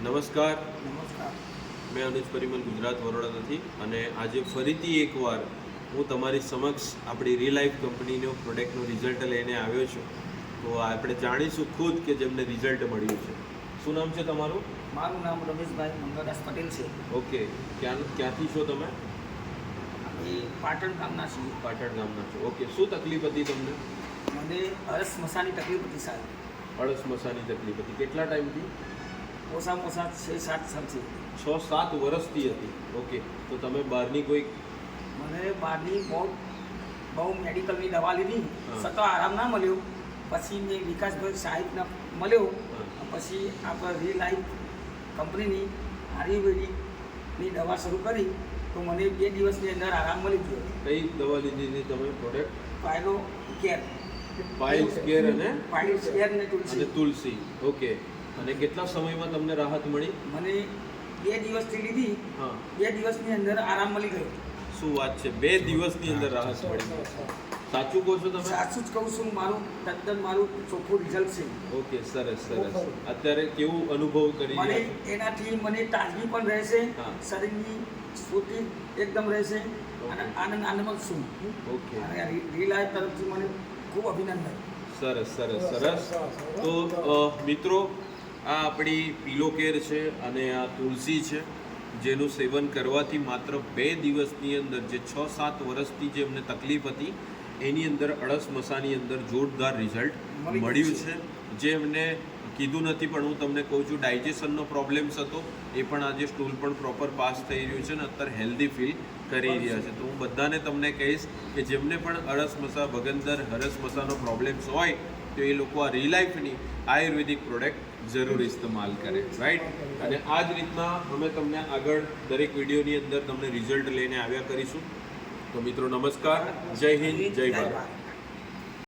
નમસ્કાર, નમસ્કાર. મેં અનુજ પરિમલ ગુજરાત વડોદરાથી અને આજે ફરીથી એકવાર હું તમારી સમક્ષ આપણી રીલાઈફ કંપનીનો પ્રોડક્ટનું રિઝલ્ટ લઈને આવ્યો છું. તો આપણે જાણીશું ખુદ કે જેમને રિઝલ્ટ મળ્યું છે. શું નામ છે તમારું? મારું નામ રમેશભાઈ મંગળદાસ પટેલ છે. ઓકે, ક્યાંથી છો તમે? એ પાટણ ગામના છીએ. પાટણ ગામના છો. ઓકે, શું તકલીફ હતી તમને? મને અરસ મસાની તકલીફ હતી સાહેબ. અળસ મસાની તકલીફ હતી. કેટલા ટાઈમથી? ઓછામાં ઓછા 6-7 સાલથી. 6-7 વર્ષથી હતી. ઓકે, તો તમે બહારની કોઈ મને બહારની બહુ મેડિકલની દવા લીધી, હા. છતાં આરામ ના મળ્યો. પછી મેં વિકાસભાઈ સાહેબને મળ્યો. હા. પછી આપણે રીલાઈફ કંપનીની આયુર્વેદિકની દવા શરૂ કરી તો મને 2 દિવસની અંદર આરામ મળી ગયો. કઈ દવા લીધી હતી તમે? પ્રોડક્ટ પાયલો કેર, પાઇલ્સ કેર અને પાયલ્સ કેર ને તુલસી. તુલસી. ઓકે, અને કેટલા સમયમાં તમને રાહત મળી? મને 2 દિવસથી લીધી, હા, 2 દિવસની અંદર આરામ મળી ગયો. શું વાત છે! 2 દિવસની અંદર રાહત મળી. સાચું કહો છો તમે? સાચું જ કહું છું, તદ્દન મારું ચોખ્ખું રિઝલ્ટ છે. ઓકે, સરસ સરસ. અત્યારે કેવું અનુભવ કરી મને રહ્યા છો? એનાથી મને તાજગી પણ રહેશે, હા. શરીરની સ્ફૂર્તિ એકદમ રહેશે અને આનંદમાં છું. ઓકે, અને રીલાઈફ તરફથી મને ખૂબ અભિનંદન. સરસ સરસ સરસ. તો મિત્રો, આ આપણી પીલો કેર છે અને આ તુલસી છે, જેનું સેવન કરવાથી માત્ર 2 દિવસની અંદર જે 6-7 વર્ષથી જે અમને તકલીફ હતી એની અંદર અળસ મસાની અંદર જોરદાર રિઝલ્ટ મળ્યું છે. જે એમને કીધું નથી પણ હું તમને કહું છું, ડાયજેશનનો પ્રોબ્લેમ્સ હતો એ પણ આજે સ્ટૂલ પણ પ્રોપર પાસ થઈ રહ્યું છે ને અત્યારે હેલ્ધી ફીલ કરી રહ્યા છે. તો હું બધાને તમને કહીશ કે જેમને પણ અળસ મસા, ભગંદર, હરસ મસાનો પ્રોબ્લેમ્સ હોય તો એ લોકો આ રીલાઈફની આયુર્વેદિક પ્રોડક્ટ જરૂર ઇસ્તેમાલ કરે, રાઈટ? અને આ જ રીતના અમે તમને આગળ દરેક વિડીયોની અંદર તમને રિઝલ્ટ લઈને આવ્યા કરીશું. તો મિત્રો નમસ્કાર, જય હિન્દ, જય ભારત.